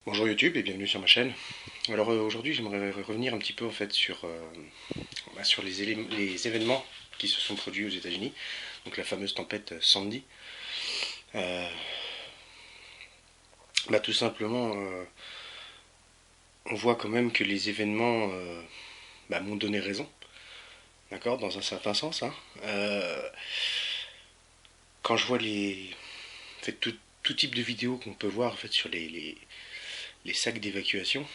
Bonjour YouTube et bienvenue sur ma chaîne. Alors aujourd'hui j'aimerais revenir un petit peu en fait sur les événements qui se sont produits aux États-Unis, donc la fameuse tempête Sandy. Euh, Tout simplement, on voit quand même que les événements m'ont donné raison, d'accord, dans un certain sens. Quand je vois en fait, tout type de vidéos qu'on peut voir en fait sur les sacs d'évacuation,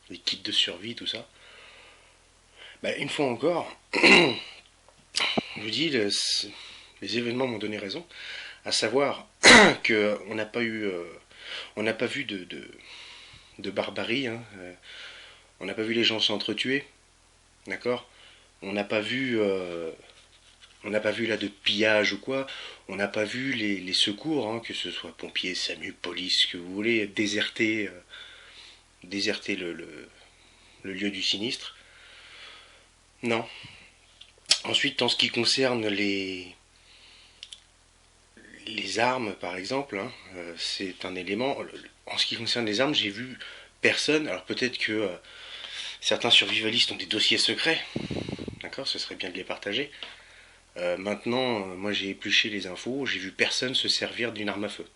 les kits de survie, tout ça. Une fois encore, je vous dis, les événements m'ont donné raison, à savoir qu'on n'a pas eu, on n'a pas vu de barbarie, hein, on n'a pas vu les gens s'entretuer, d'accord. On n'a pas vu, on n'a pas vu là de pillage ou quoi. On n'a pas vu les secours, hein, que ce soit pompiers, SAMU, police, que vous voulez, déserter le lieu du sinistre. Non. Ensuite, en ce qui concerne les armes, par exemple, hein, c'est un élément. En ce qui concerne les armes, j'ai vu personne. Alors peut-être que certains survivalistes ont des dossiers secrets, d'accord, ce serait bien de les partager. Maintenant, moi j'ai épluché les infos, j'ai vu personne se servir d'une arme à feu.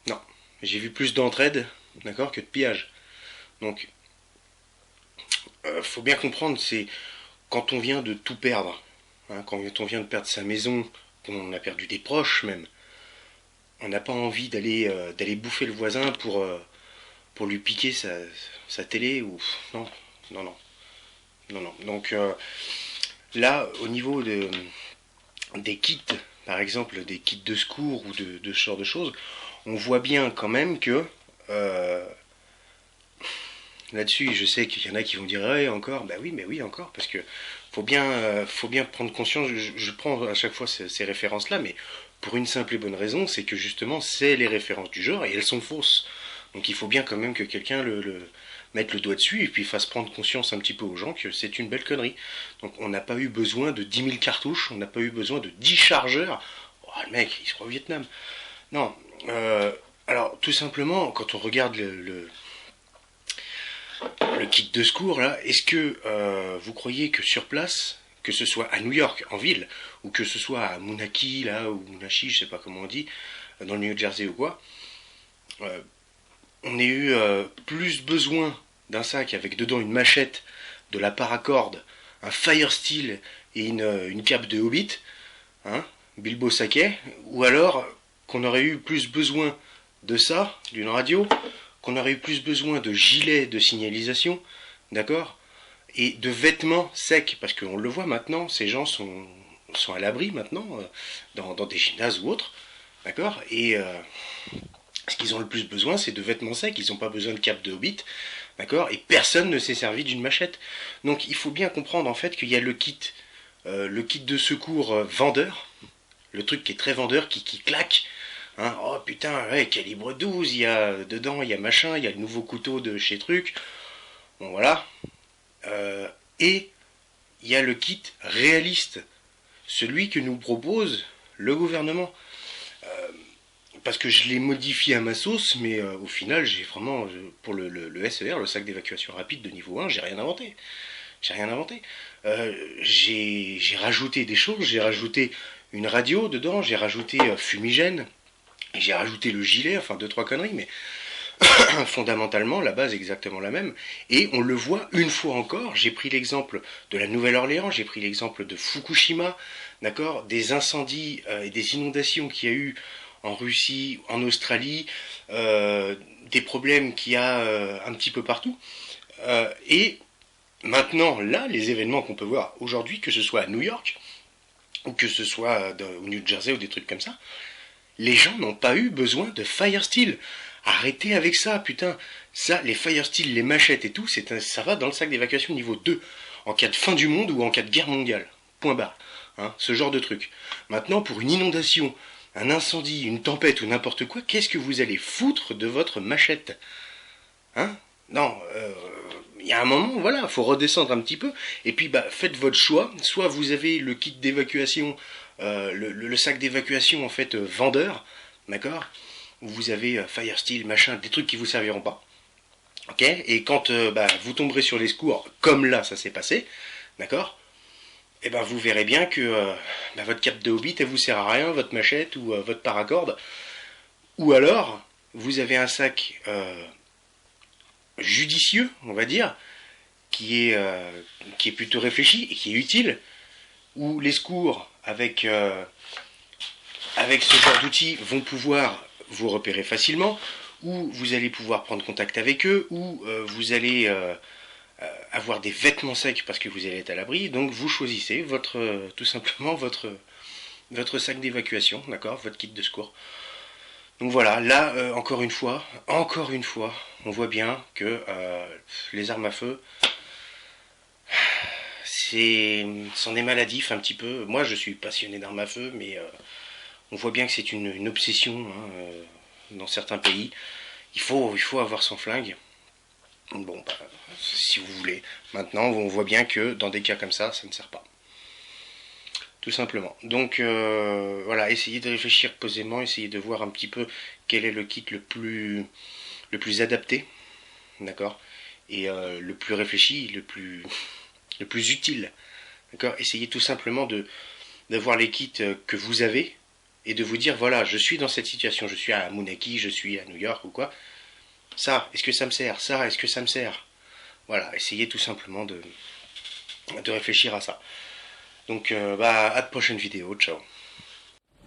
Non, j'ai vu plus d'entraide, d'accord, que de pillage. Donc, faut bien comprendre, c'est quand on vient de tout perdre, hein, quand on vient de perdre sa maison, qu'on a perdu des proches même, on n'a pas envie d'aller bouffer le voisin pour lui piquer sa télé ou non, non, non, non, non. Donc là, au niveau des kits, par exemple des kits de secours ou de ce genre de choses, on voit bien quand même que euh, là-dessus, je sais qu'il y en a qui vont dire ouais, encore, bah oui, mais oui, encore, parce que faut bien prendre conscience. Je prends à chaque fois ces références-là, mais pour une simple et bonne raison, c'est que justement, c'est les références du genre et elles sont fausses. Donc il faut bien quand même que quelqu'un mette le doigt dessus et puis fasse prendre conscience un petit peu aux gens que c'est une belle connerie. Donc on n'a pas eu besoin de 10 000 cartouches, on n'a pas eu besoin de 10 chargeurs. Oh, le mec, il se croit au Vietnam. Non. Alors tout simplement, quand on regarde le kit de secours, là, est-ce que vous croyez que sur place, que ce soit à New York, en ville, ou que ce soit à Moonachie, là, ou Moonachie, je sais pas comment on dit, dans le New Jersey ou quoi, euh, on ait eu plus besoin d'un sac avec dedans une machette, de la paracorde, un fire steel et une cape de hobbit, hein, Bilbo Saquet, ou alors qu'on aurait eu plus besoin de ça, d'une radio, qu'on aurait eu plus besoin de gilets de signalisation, d'accord, et de vêtements secs, parce qu'on le voit maintenant, ces gens sont à l'abri maintenant, dans des gymnases ou autres, d'accord, et ce qu'ils ont le plus besoin, c'est de vêtements secs, ils n'ont pas besoin de cape de hobbit, d'accord, et personne ne s'est servi d'une machette. Donc il faut bien comprendre en fait qu'il y a le kit de secours vendeur, le truc qui est très vendeur, qui claque. Hein, oh putain, ouais, calibre 12, il y a dedans, il y a machin, il y a le nouveau couteau de chez Truc. Bon voilà. Et il y a le kit réaliste, celui que nous propose le gouvernement. Parce que je l'ai modifié à ma sauce, mais au final, j'ai vraiment, pour le SER, le sac d'évacuation rapide de niveau 1, j'ai rien inventé. J'ai rien inventé. J'ai rajouté des choses, j'ai rajouté une radio dedans, j'ai rajouté fumigène, j'ai rajouté le gilet, enfin deux trois conneries, mais fondamentalement la base est exactement la même. Et on le voit une fois encore. J'ai pris l'exemple de la Nouvelle-Orléans, j'ai pris l'exemple de Fukushima, d'accord, des incendies et des inondations qu'il y a eu en Russie, en Australie, des problèmes qu'il y a un petit peu partout. Et maintenant, là, les événements qu'on peut voir aujourd'hui, que ce soit à New York, ou que ce soit au New Jersey ou des trucs comme ça, les gens n'ont pas eu besoin de Fire Steel. Arrêtez avec ça, putain. Ça, les Fire Steel, les machettes et tout, ça va dans le sac d'évacuation niveau 2. En cas de fin du monde ou en cas de guerre mondiale. Point barre. Hein, ce genre de truc. Maintenant, pour une inondation, un incendie, une tempête ou n'importe quoi, qu'est-ce que vous allez foutre de votre machette? Hein? Non, il y a un moment, voilà, faut redescendre un petit peu. Et puis, faites votre choix. Soit vous avez le kit d'évacuation, le sac d'évacuation en fait vendeur, d'accord. où vous avez Firesteel, machin, des trucs qui vous serviront pas. Ok. Et quand vous tomberez sur les secours, comme là ça s'est passé, d'accord, et ben vous verrez bien que votre cape de hobbit elle vous sert à rien, votre machette ou votre paracorde, ou alors vous avez un sac judicieux, on va dire, qui est plutôt réfléchi et qui est utile, où les secours avec ce genre d'outils vont pouvoir vous repérer facilement, où vous allez pouvoir prendre contact avec eux, où vous allez avoir des vêtements secs parce que vous allez être à l'abri. Donc vous choisissez tout simplement votre sac d'évacuation, d'accord, votre kit de secours. Donc voilà, là encore une fois, on voit bien que les armes à feu, c'en est maladif un petit peu. Moi je suis passionné d'armes à feu, mais on voit bien que c'est une obsession hein, dans certains pays. Il faut avoir son flingue. Bon, si vous voulez. Maintenant, on voit bien que dans des cas comme ça ne sert pas. Tout simplement. Donc voilà, essayez de réfléchir posément, essayez de voir un petit peu quel est le kit le plus adapté, d'accord, et le plus réfléchi, le plus utile, d'accord. Essayez tout simplement d'avoir les kits que vous avez et de vous dire voilà, je suis dans cette situation, je suis à Munaki, je suis à New York ou quoi. Ça, est-ce que ça me sert? Ça, est-ce que ça me sert? Voilà, essayez tout simplement de réfléchir à ça. Donc, à de prochaines vidéos. Ciao.